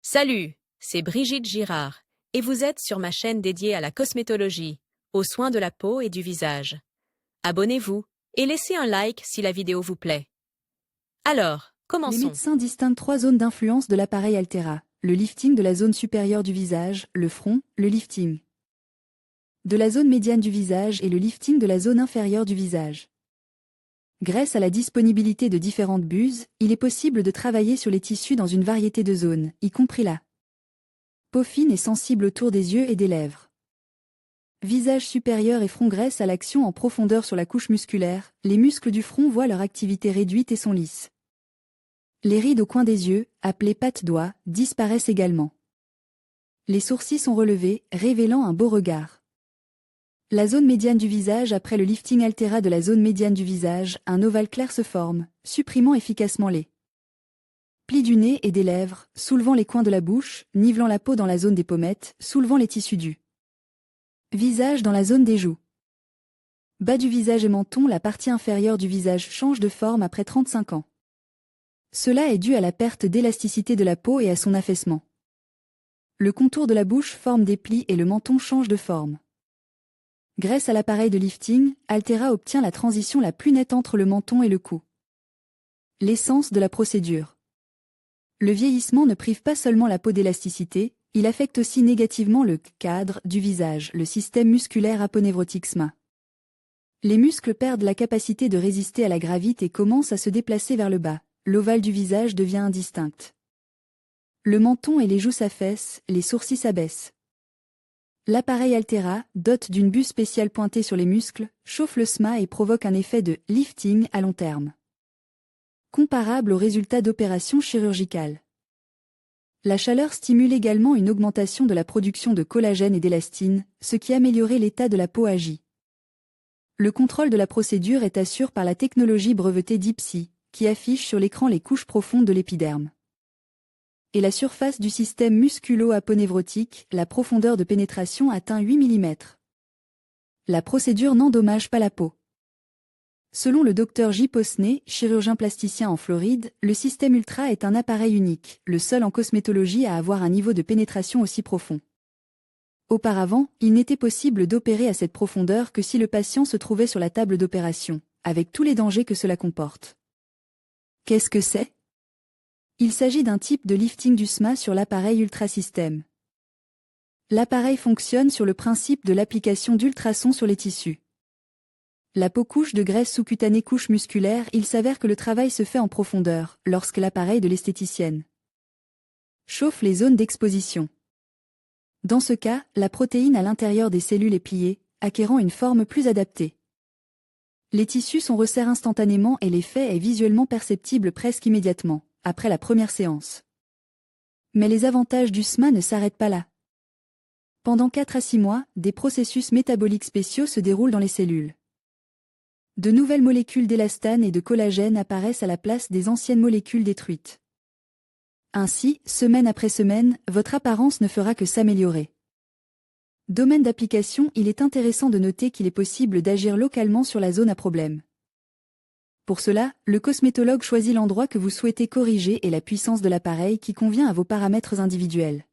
Salut, c'est Brigitte Girard, et vous êtes sur ma chaîne dédiée à la cosmétologie, aux soins de la peau et du visage. Abonnez-vous et laissez un like si la vidéo vous plaît. Alors, Les commençons. médecins distinguent trois zones d'influence de l'appareil Altera. Le lifting de la zone supérieure du visage, le front, le lifting de la zone médiane du visage et le lifting de la zone inférieure du visage. Grâce à la disponibilité de différentes buses, il est possible de travailler sur les tissus dans une variété de zones, y compris la peau fine et sensible autour des yeux et des lèvres. Visage supérieur et front. Grâce à l'action en profondeur sur la couche musculaire, les muscles du front voient leur activité réduite et sont lisses. Les rides au coin des yeux, appelées pattes-doigts, disparaissent également. Les sourcils sont relevés, révélant un beau regard. La zone médiane du visage. Après le lifting Altera de la zone médiane du visage, un ovale clair se forme, supprimant efficacement les plis du nez et des lèvres, soulevant les coins de la bouche, nivelant la peau dans la zone des pommettes, soulevant les tissus du visage dans la zone des joues. Bas du visage et menton. La partie inférieure du visage change de forme après 35 ans. Cela est dû à la perte d'élasticité de la peau et à son affaissement. Le contour de la bouche forme des plis et le menton change de forme. Grâce à l'appareil de lifting, Altera obtient la transition la plus nette entre le menton et le cou. L'essence de la procédure. Le vieillissement ne prive pas seulement la peau d'élasticité, il affecte aussi négativement le cadre du visage, le système musculaire aponeurotique SMA. Les muscles perdent la capacité de résister à la gravité et commencent à se déplacer vers le bas. L'ovale du visage devient indistinct. Le menton et les joues s'affaissent, les sourcils s'abaissent. L'appareil Altera, doté d'une buse spéciale pointée sur les muscles, chauffe le SMA et provoque un effet de lifting à long terme, comparable aux résultats d'opérations chirurgicales. La chaleur stimule également une augmentation de la production de collagène et d'élastine, ce qui améliorait l'état de la peau agie. Le contrôle de la procédure est assuré par la technologie brevetée DeepSea, qui affiche sur l'écran les couches profondes de l'épiderme et la surface du système musculo-aponeurotique. La profondeur de pénétration atteint 8 mm. La procédure n'endommage pas la peau. Selon le Dr J. Posney, chirurgien plasticien en Floride, le système Ultra est un appareil unique, le seul en cosmétologie à avoir un niveau de pénétration aussi profond. Auparavant, il n'était possible d'opérer à cette profondeur que si le patient se trouvait sur la table d'opération, avec tous les dangers que cela comporte. Qu'est-ce que c'est ? Il s'agit d'un type de lifting du SMA sur l'appareil Ultrasystem. L'appareil fonctionne sur le principe de l'application d'ultrasons sur les tissus. La peau couche de graisse sous-cutanée couche musculaire. Il s'avère que le travail se fait en profondeur, lorsque l'appareil de l'esthéticienne chauffe les zones d'exposition. Dans ce cas, la protéine à l'intérieur des cellules est pliée, acquérant une forme plus adaptée. Les tissus sont resserrés instantanément et l'effet est visuellement perceptible presque immédiatement, après la première séance. Mais les avantages du SMA ne s'arrêtent pas là. Pendant 4 à 6 mois, des processus métaboliques spéciaux se déroulent dans les cellules. De nouvelles molécules d'élastane et de collagène apparaissent à la place des anciennes molécules détruites. Ainsi, semaine après semaine, votre apparence ne fera que s'améliorer. Domaine d'application. Il est intéressant de noter qu'il est possible d'agir localement sur la zone à problème. Pour cela, le cosmétologue choisit l'endroit que vous souhaitez corriger et la puissance de l'appareil qui convient à vos paramètres individuels.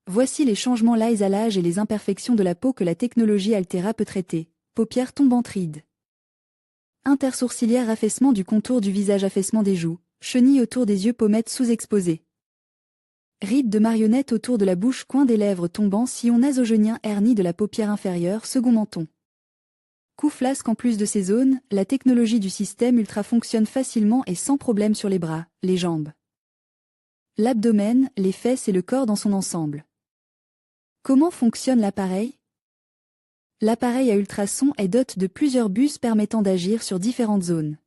Voici les changements liés à l'âge et les imperfections de la peau que la technologie Altera peut traiter. Paupières tombantes, rides intersourcilières, affaissement du contour du visage, affaissement des joues, chenilles autour des yeux, pommettes sous-exposées, rides de marionnette autour de la bouche, coin des lèvres tombant, sillon nasogénien, hernie de la paupière inférieure, second menton. Cou flasque. En plus de ces zones, la technologie du système Ultra fonctionne facilement et sans problème sur les bras, les jambes, l'abdomen, les fesses et le corps dans son ensemble. Comment fonctionne l'appareil ? L'appareil à ultrasons est doté de plusieurs buses permettant d'agir sur différentes zones.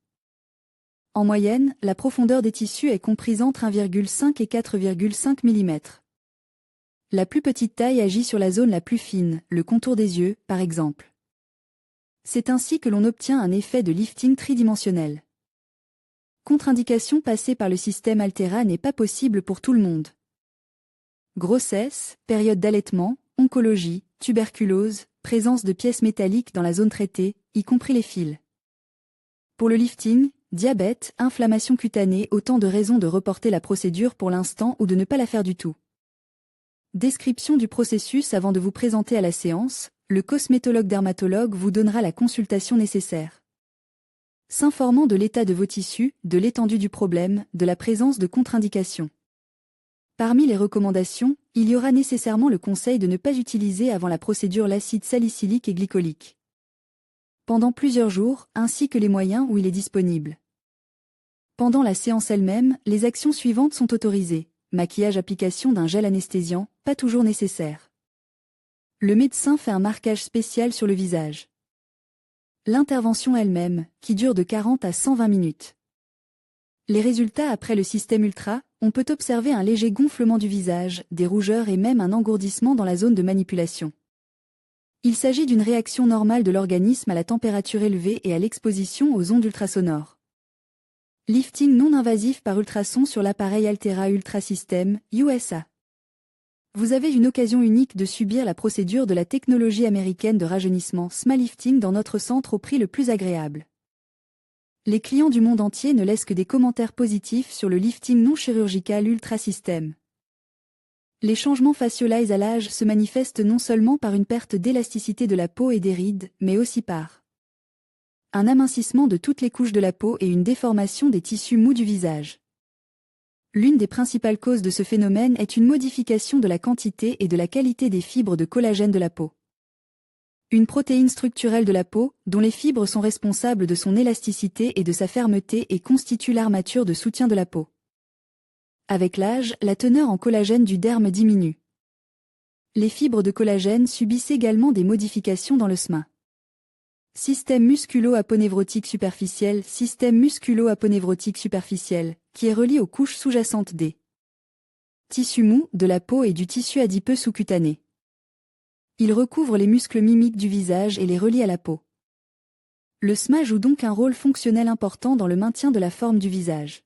En moyenne, la profondeur des tissus est comprise entre 1,5 et 4,5 mm. La plus petite taille agit sur la zone la plus fine, le contour des yeux, par exemple. C'est ainsi que l'on obtient un effet de lifting tridimensionnel. Contre-indication: passer par le système Altera n'est pas possible pour tout le monde. Grossesse, période d'allaitement, oncologie, tuberculose, présence de pièces métalliques dans la zone traitée, y compris les fils. Pour le lifting, Diabète, inflammation cutanée, autant de raisons de reporter la procédure pour l'instant ou de ne pas la faire du tout. Description du processus avant de vous présenter à la séance, le cosmétologue-dermatologue vous donnera la consultation nécessaire. S'informant de l'état de vos tissus, de l'étendue du problème, de la présence de contre-indications. Parmi les recommandations, il y aura nécessairement le conseil de ne pas utiliser avant la procédure l'acide salicylique et glycolique pendant plusieurs jours, ainsi que les moyens où il est disponible. Pendant la séance elle-même, les actions suivantes sont autorisées. Maquillage, application d'un gel anesthésiant, pas toujours nécessaire. Le médecin fait un marquage spécial sur le visage. L'intervention elle-même, qui dure de 40 à 120 minutes. Les résultats après le système ultra, on peut observer un léger gonflement du visage, des rougeurs et même un engourdissement dans la zone de manipulation. Il s'agit d'une réaction normale de l'organisme à la température élevée et à l'exposition aux ondes ultrasonores. Lifting non invasif par ultrasons sur l'appareil Altera Ultra System, USA. Vous avez une occasion unique de subir la procédure de la technologie américaine de rajeunissement SmileLifting dans notre centre au prix le plus agréable. Les clients du monde entier ne laissent que des commentaires positifs sur le lifting non chirurgical Ultra System. Les changements faciaux à l'âge se manifestent non seulement par une perte d'élasticité de la peau et des rides, mais aussi par un amincissement de toutes les couches de la peau et une déformation des tissus mous du visage. L'une des principales causes de ce phénomène est une modification de la quantité et de la qualité des fibres de collagène de la peau. Une protéine structurelle de la peau, dont les fibres sont responsables de son élasticité et de sa fermeté et constituent l'armature de soutien de la peau. Avec l'âge, la teneur en collagène du derme diminue. Les fibres de collagène subissent également des modifications dans le SMA. Système musculo-aponeurotique superficiel, système musculo-aponeurotique superficiel, qui est relié aux couches sous-jacentes des tissus mous, de la peau et du tissu adipeux sous-cutané. Il recouvre les muscles mimiques du visage et les relie à la peau. Le SMA joue donc un rôle fonctionnel important dans le maintien de la forme du visage.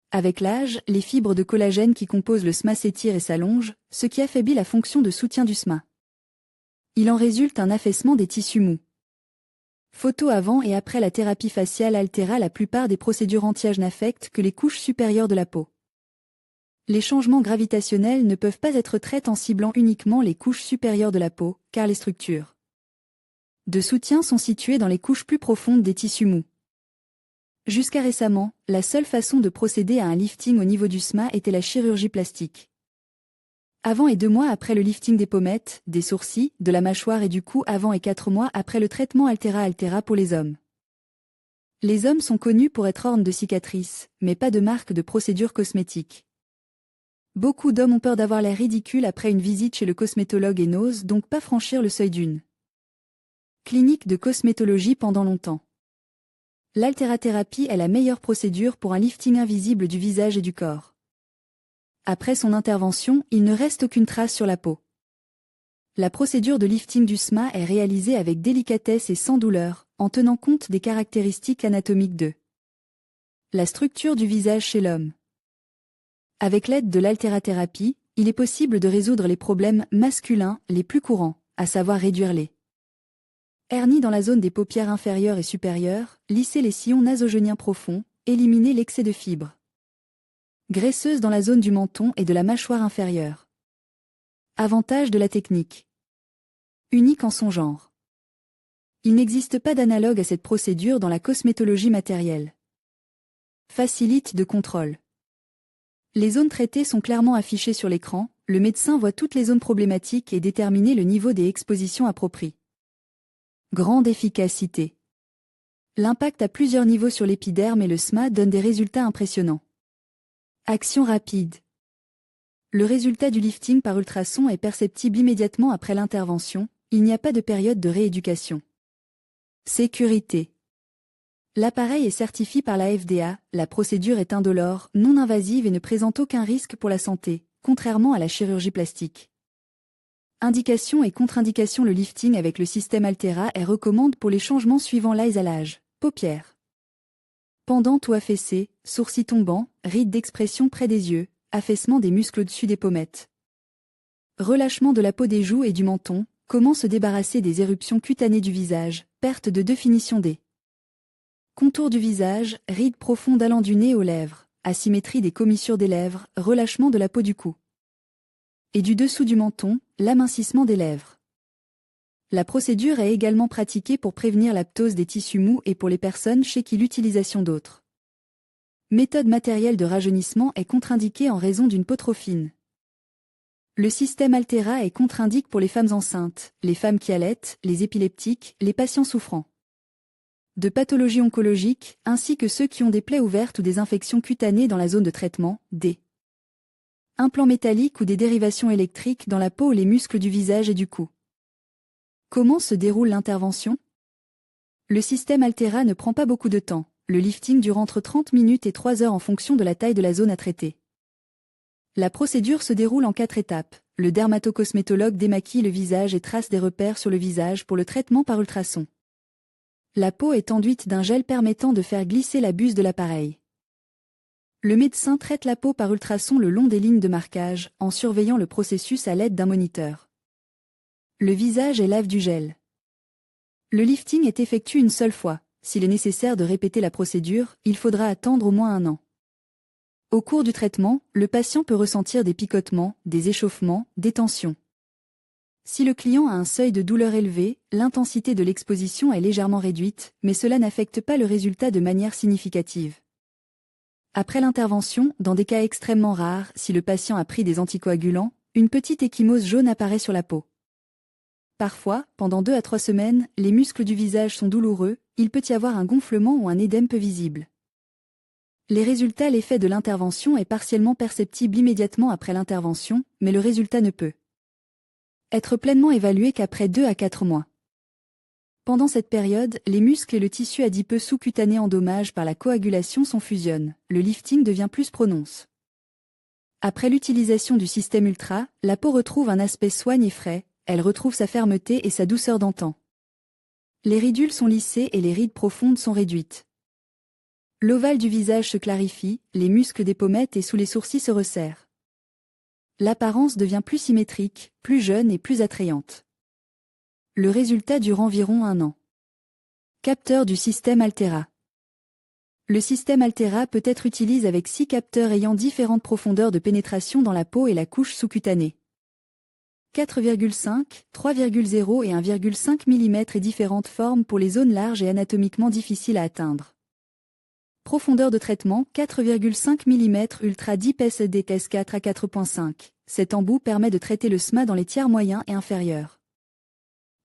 Avec l'âge, les fibres de collagène qui composent le SMA s'étirent et s'allongent, ce qui affaiblit la fonction de soutien du SMA. Il en résulte un affaissement des tissus mous. Photo avant et après la thérapie faciale Altera. La plupart des procédures anti-âge n'affectent que les couches supérieures de la peau. Les changements gravitationnels ne peuvent pas être traités en ciblant uniquement les couches supérieures de la peau, car les structures de soutien sont situées dans les couches plus profondes des tissus mous. Jusqu'à récemment, la seule façon de procéder à un lifting au niveau du SMA était la chirurgie plastique. Avant et 2 mois après le lifting des pommettes, des sourcils, de la mâchoire et du cou, avant et 4 mois après le traitement Altera pour les hommes. Les hommes sont connus pour être ornes de cicatrices, mais pas de marque de procédure cosmétique. Beaucoup d'hommes ont peur d'avoir l'air ridicule après une visite chez le cosmétologue et n'osent donc pas franchir le seuil d'une clinique de cosmétologie pendant longtemps. L'altérathérapie est la meilleure procédure pour un lifting invisible du visage et du corps. Après son intervention, il ne reste aucune trace sur la peau. La procédure de lifting du SMA est réalisée avec délicatesse et sans douleur, en tenant compte des caractéristiques anatomiques de la structure du visage chez l'homme. Avec l'aide de l'altérathérapie, il est possible de résoudre les problèmes masculins les plus courants, à savoir réduire les hernies dans la zone des paupières inférieures et supérieures, lisser les sillons nasogéniens profonds, éliminer l'excès de fibres graisseuses dans la zone du menton et de la mâchoire inférieure. Avantage de la technique. Unique en son genre. Il n'existe pas d'analogue à cette procédure dans la cosmétologie matérielle. Facilite de contrôle. Les zones traitées sont clairement affichées sur l'écran, le médecin voit toutes les zones problématiques et détermine le niveau des expositions appropriées. Grande efficacité. L'impact à plusieurs niveaux sur l'épiderme et le SMA donne des résultats impressionnants. Action rapide. Le résultat du lifting par ultrason est perceptible immédiatement après l'intervention, il n'y a pas de période de rééducation. Sécurité. L'appareil est certifié par la FDA, la procédure est indolore, non invasive et ne présente aucun risque pour la santé, contrairement à la chirurgie plastique. Indications et contre-indications. Le lifting avec le système Altera est recommandé pour les changements suivants l'âge à l'âge, paupières pendantes ou affaissées, sourcils tombants, rides d'expression près des yeux, affaissement des muscles au-dessus des pommettes. Relâchement de la peau des joues et du menton, comment se débarrasser des éruptions cutanées du visage, perte de définition des Contour du visage, rides profondes allant du nez aux lèvres, asymétrie des commissures des lèvres, relâchement de la peau du cou. Et du dessous du menton, l'amincissement des lèvres. La procédure est également pratiquée pour prévenir la ptose des tissus mous et pour les personnes chez qui l'utilisation d'autres méthodes matérielles de rajeunissement est contre-indiquée en raison d'une peau trop fine. Le système Altera est contre-indique pour les femmes enceintes, les femmes qui allaitent, les épileptiques, les patients souffrant de pathologies oncologiques, ainsi que ceux qui ont des plaies ouvertes ou des infections cutanées dans la zone de traitement, des implants métalliques ou des dérivations électriques dans la peau ou les muscles du visage et du cou. Comment se déroule l'intervention? Le système Altera ne prend pas beaucoup de temps. Le lifting dure entre 30 minutes et 3 heures en fonction de la taille de la zone à traiter. La procédure se déroule en 4 étapes. Le dermatocosmétologue démaquille le visage et trace des repères sur le visage pour le traitement par ultrason. La peau est enduite d'un gel permettant de faire glisser la buse de l'appareil. Le médecin traite la peau par ultrason le long des lignes de marquage, en surveillant le processus à l'aide d'un moniteur. Le visage est lave du gel. Le lifting est effectué une seule fois. S'il est nécessaire de répéter la procédure, il faudra attendre au moins 1 an. Au cours du traitement, le patient peut ressentir des picotements, des échauffements, des tensions. Si le client a un seuil de douleur élevé, l'intensité de l'exposition est légèrement réduite, mais cela n'affecte pas le résultat de manière significative. Après l'intervention, dans des cas extrêmement rares, si le patient a pris des anticoagulants, une petite ecchymose jaune apparaît sur la peau. Parfois, pendant 2 à 3 semaines, les muscles du visage sont douloureux, il peut y avoir un gonflement ou un édème peu visible. Les résultats. L'effet de l'intervention est partiellement perceptible immédiatement après l'intervention, mais le résultat ne peut être pleinement évalué qu'après 2 à 4 mois. Pendant cette période, les muscles et le tissu adipeux sous-cutané endommagés par la coagulation fusionnent, le lifting devient plus prononcé. Après l'utilisation du système Ultra, la peau retrouve un aspect soigne et frais, elle retrouve sa fermeté et sa douceur d'antan. Les ridules sont lissées et les rides profondes sont réduites. L'ovale du visage se clarifie, les muscles des pommettes et sous les sourcils se resserrent. L'apparence devient plus symétrique, plus jeune et plus attrayante. Le résultat dure environ 1 an. Capteur du système Altera. Le système Altera peut être utilisé avec 6 capteurs ayant différentes profondeurs de pénétration dans la peau et la couche sous-cutanée. 4,5, 3,0 et 1,5 mm et différentes formes pour les zones larges et anatomiquement difficiles à atteindre. Profondeur de traitement 4,5 mm Ultra Deep SDTS 4 à 4,5. Cet embout permet de traiter le SMA dans les tiers moyens et inférieurs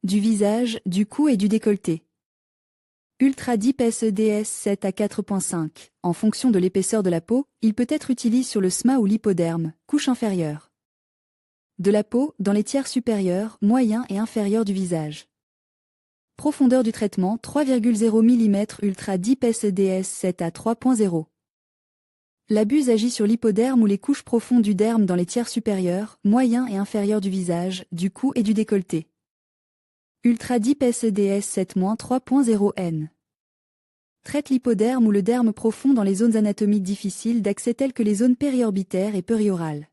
du visage, du cou et du décolleté. Ultra Deep SDS 7 à 4,5. En fonction de l'épaisseur de la peau, il peut être utilisé sur le SMA ou l'hypoderme, couche inférieure de la peau, dans les tiers supérieurs, moyens et inférieurs du visage. Profondeur du traitement 3,0 mm Ultra Deep SDS 7 à 3,0. La buse agit sur l'hypoderme ou les couches profondes du derme dans les tiers supérieurs, moyens et inférieurs du visage, du cou et du décolleté. Ultra Deep SDS 7-3.0 N. Traite l'hypoderme ou le derme profond dans les zones anatomiques difficiles d'accès telles que les zones périorbitaires et périorales.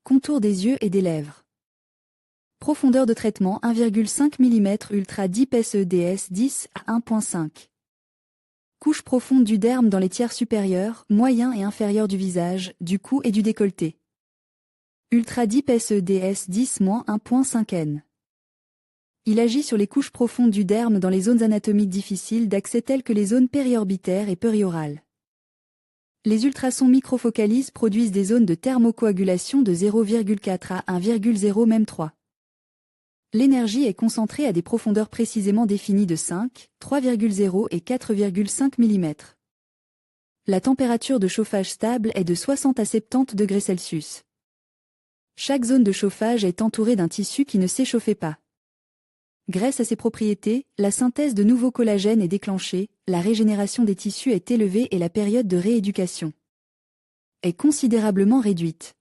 Contour des yeux et des lèvres. Profondeur de traitement 1,5 mm Ultra Deep SEDS 10 à 1,5. Couche profonde du derme dans les tiers supérieurs, moyens et inférieurs du visage, du cou et du décolleté. Ultra Deep SEDS 10-1.5 N. Il agit sur les couches profondes du derme dans les zones anatomiques difficiles d'accès telles que les zones périorbitaires et périorales. Les ultrasons microfocalisés produisent des zones de thermocoagulation de 0,4 à 1,0 même 3. L'énergie est concentrée à des profondeurs précisément définies de 5, 3,0 et 4,5 mm. La température de chauffage stable est de 60 à 70 degrés Celsius. Chaque zone de chauffage est entourée d'un tissu qui ne s'échauffait pas. Grâce à ses propriétés, la synthèse de nouveaux collagènes est déclenchée, la régénération des tissus est élevée et la période de rééducation est considérablement réduite.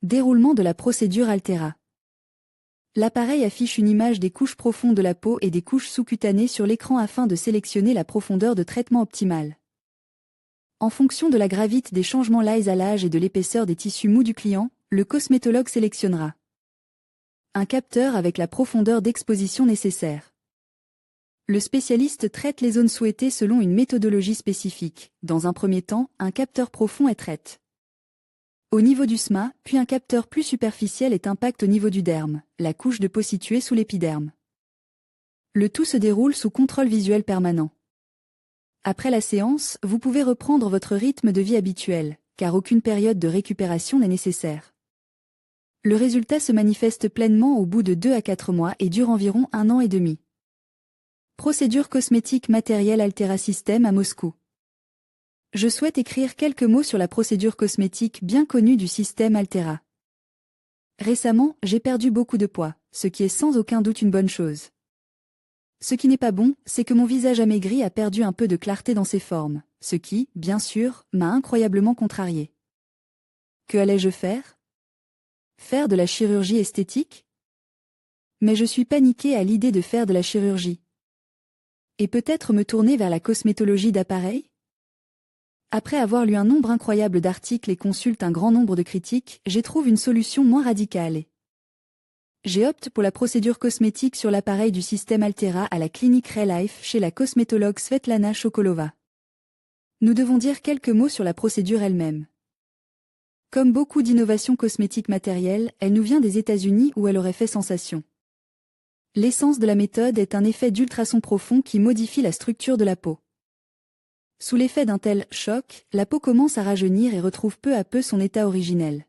Déroulement de la procédure Altera. L'appareil affiche une image des couches profondes de la peau et des couches sous-cutanées sur l'écran afin de sélectionner la profondeur de traitement optimale. En fonction de la gravité des changements liés à l'âge et de l'épaisseur des tissus mous du client, le cosmétologue sélectionnera un capteur avec la profondeur d'exposition nécessaire. Le spécialiste traite les zones souhaitées selon une méthodologie spécifique. Dans un premier temps, un capteur profond est traite au niveau du SMA, puis un capteur plus superficiel est impacté au niveau du derme, la couche de peau située sous l'épiderme. Le tout se déroule sous contrôle visuel permanent. Après la séance, vous pouvez reprendre votre rythme de vie habituel, car aucune période de récupération n'est nécessaire. Le résultat se manifeste pleinement au bout de 2 à 4 mois et dure environ 1 an et demi. Procédure cosmétique matérielle Altera System à Moscou. Je souhaite écrire quelques mots sur la procédure cosmétique bien connue du système Altera. Récemment, j'ai perdu beaucoup de poids, ce qui est sans aucun doute une bonne chose. Ce qui n'est pas bon, c'est que mon visage amaigri a perdu un peu de clarté dans ses formes, ce qui, bien sûr, m'a incroyablement contrarié. Que allais-je faire? Faire de la chirurgie esthétique? Mais je suis paniquée à l'idée de faire de la chirurgie. Et peut-être me tourner vers la cosmétologie d'appareils? Après avoir lu un nombre incroyable d'articles et consulte un grand nombre de critiques, j'ai trouvé une solution moins radicale. J'ai opté pour la procédure cosmétique sur l'appareil du système Altera à la clinique Relife chez la cosmétologue Svetlana Chokolova. Nous devons dire quelques mots sur la procédure elle-même. Comme beaucoup d'innovations cosmétiques matérielles, elle nous vient des États-Unis où elle aurait fait sensation. L'essence de la méthode est un effet d'ultrasons profond qui modifie la structure de la peau. Sous l'effet d'un tel choc, la peau commence à rajeunir et retrouve peu à peu son état originel.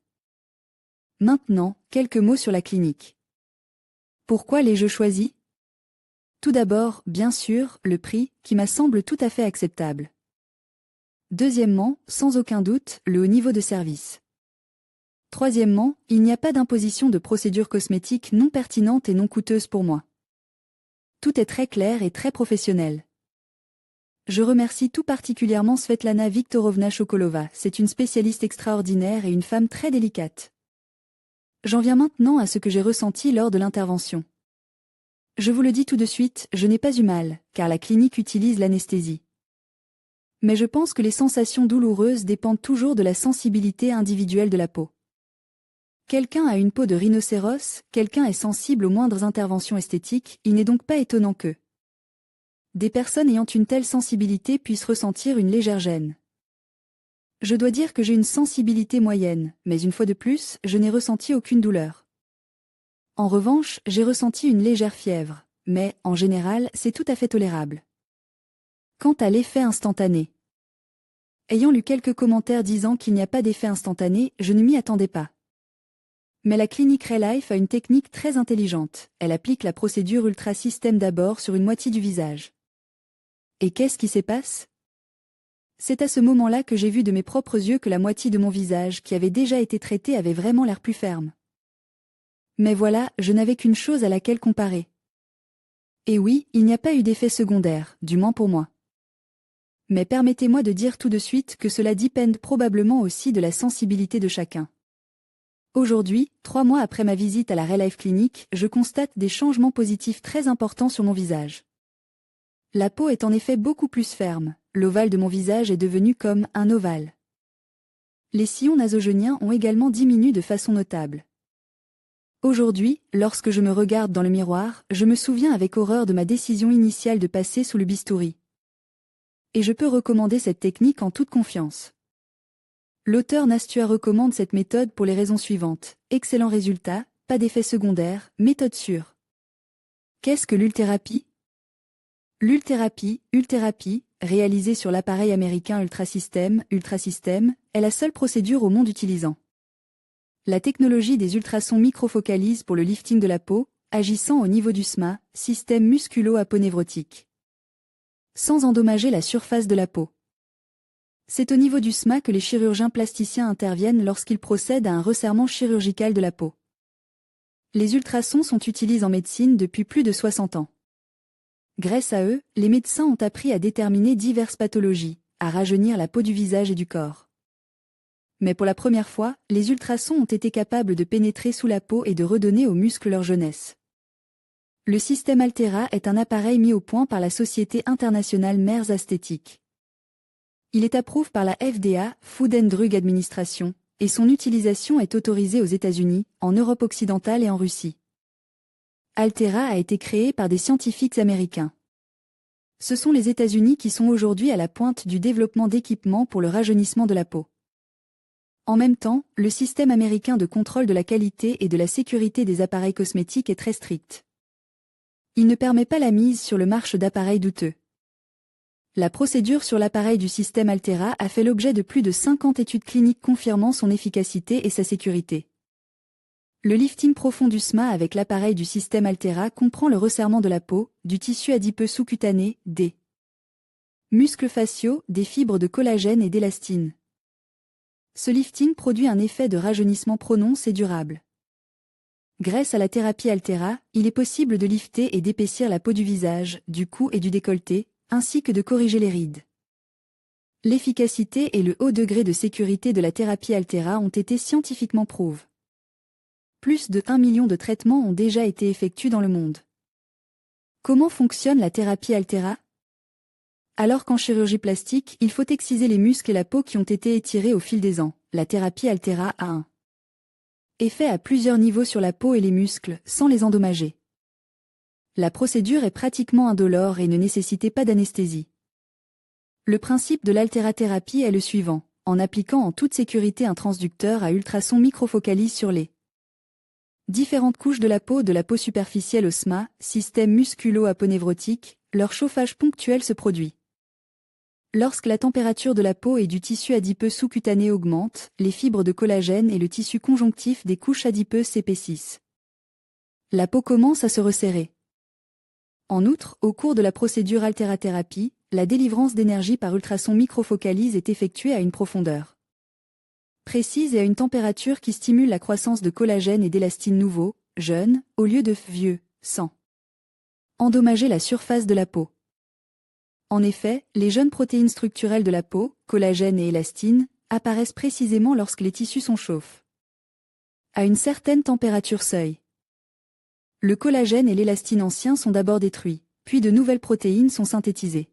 Maintenant, quelques mots sur la clinique. Pourquoi l'ai-je choisi? Tout d'abord, bien sûr, le prix, qui m'a semble tout à fait acceptable. Deuxièmement, sans aucun doute, le haut niveau de service. Troisièmement, il n'y a pas d'imposition de procédure cosmétique non pertinente et non coûteuse pour moi. Tout est très clair et très professionnel. Je remercie tout particulièrement Svetlana Viktorovna Chokolova, c'est une spécialiste extraordinaire et une femme très délicate. J'en viens maintenant à ce que j'ai ressenti lors de l'intervention. Je vous le dis tout de suite, je n'ai pas eu mal, car la clinique utilise l'anesthésie. Mais je pense que les sensations douloureuses dépendent toujours de la sensibilité individuelle de la peau. Quelqu'un a une peau de rhinocéros, quelqu'un est sensible aux moindres interventions esthétiques, il n'est donc pas étonnant que des personnes ayant une telle sensibilité puissent ressentir une légère gêne. Je dois dire que j'ai une sensibilité moyenne, mais une fois de plus, je n'ai ressenti aucune douleur. En revanche, j'ai ressenti une légère fièvre, mais, en général, c'est tout à fait tolérable. Quant à l'effet instantané. Ayant lu quelques commentaires disant qu'il n'y a pas d'effet instantané, je ne m'y attendais pas. Mais la clinique Relife a une technique très intelligente, elle applique la procédure Ultra System d'abord sur une moitié du visage. Et qu'est-ce qui se passe? C'est à ce moment-là que j'ai vu de mes propres yeux que la moitié de mon visage qui avait déjà été traité avait vraiment l'air plus ferme. Mais voilà, je n'avais qu'une chose à laquelle comparer. Et oui, il n'y a pas eu d'effet secondaire, du moins pour moi. Mais permettez-moi de dire tout de suite que cela dépend probablement aussi de la sensibilité de chacun. Aujourd'hui, 3 mois après ma visite à la Relife Clinic, je constate des changements positifs très importants sur mon visage. La peau est en effet beaucoup plus ferme, l'ovale de mon visage est devenu comme un ovale. Les sillons nasogéniens ont également diminué de façon notable. Aujourd'hui, lorsque je me regarde dans le miroir, je me souviens avec horreur de ma décision initiale de passer sous le bistouri. Et je peux recommander cette technique en toute confiance. L'auteur Nastua recommande cette méthode pour les raisons suivantes. Excellent résultat, pas d'effet secondaire, méthode sûre. Qu'est-ce que l'ulthérapie? L'ulthérapie, réalisée sur l'appareil américain Ultrasystem, est la seule procédure au monde utilisant la technologie des ultrasons microfocalisent pour le lifting de la peau, agissant au niveau du SMA, système musculo-aponeurotique, sans endommager la surface de la peau. C'est au niveau du SMA que les chirurgiens plasticiens interviennent lorsqu'ils procèdent à un resserrement chirurgical de la peau. Les ultrasons sont utilisés en médecine depuis plus de 60 ans. Grâce à eux, les médecins ont appris à déterminer diverses pathologies, à rajeunir la peau du visage et du corps. Mais pour la première fois, les ultrasons ont été capables de pénétrer sous la peau et de redonner aux muscles leur jeunesse. Le système Altera est un appareil mis au point par la Société internationale Mers Esthétique. Il est approuvé par la FDA, Food and Drug Administration, et son utilisation est autorisée aux États-Unis, en Europe occidentale et en Russie. Altera a été créé par des scientifiques américains. Ce sont les États-Unis qui sont aujourd'hui à la pointe du développement d'équipements pour le rajeunissement de la peau. En même temps, le système américain de contrôle de la qualité et de la sécurité des appareils cosmétiques est très strict. Il ne permet pas la mise sur le marché d'appareils douteux. La procédure sur l'appareil du système Altera a fait l'objet de plus de 50 études cliniques confirmant son efficacité et sa sécurité. Le lifting profond du SMA avec l'appareil du système Altera comprend le resserrement de la peau, du tissu adipeux sous-cutané, des muscles faciaux, des fibres de collagène et d'élastine. Ce lifting produit un effet de rajeunissement prononcé et durable. Grâce à la thérapie Altera, il est possible de lifter et d'épaissir la peau du visage, du cou et du décolleté, ainsi que de corriger les rides. L'efficacité et le haut degré de sécurité de la thérapie Altera ont été scientifiquement prouvés. Plus de 1 million de traitements ont déjà été effectués dans le monde. Comment fonctionne la thérapie Altera? Alors qu'en chirurgie plastique, il faut exciser les muscles et la peau qui ont été étirés au fil des ans, la thérapie Altera a un effet à plusieurs niveaux sur la peau et les muscles, sans les endommager. La procédure est pratiquement indolore et ne nécessitait pas d'anesthésie. Le principe de l'altérathérapie est le suivant, en appliquant en toute sécurité un transducteur à ultrasons microfocalisés sur les différentes couches de la peau superficielle au SMA, système musculo-aponeurotique, leur chauffage ponctuel se produit. Lorsque la température de la peau et du tissu adipeux sous-cutané augmente, les fibres de collagène et le tissu conjonctif des couches adipeuses s'épaississent. La peau commence à se resserrer. En outre, au cours de la procédure altérathérapie, la délivrance d'énergie par ultrasons microfocalisés est effectuée à une profondeur précise et à une température qui stimule la croissance de collagène et d'élastine nouveaux, jeunes, au lieu de vieux, sans endommager la surface de la peau. En effet, les jeunes protéines structurelles de la peau, collagène et élastine, apparaissent précisément lorsque les tissus sont chauffés. À une certaine température seuil. Le collagène et l'élastine anciens sont d'abord détruits, puis de nouvelles protéines sont synthétisées.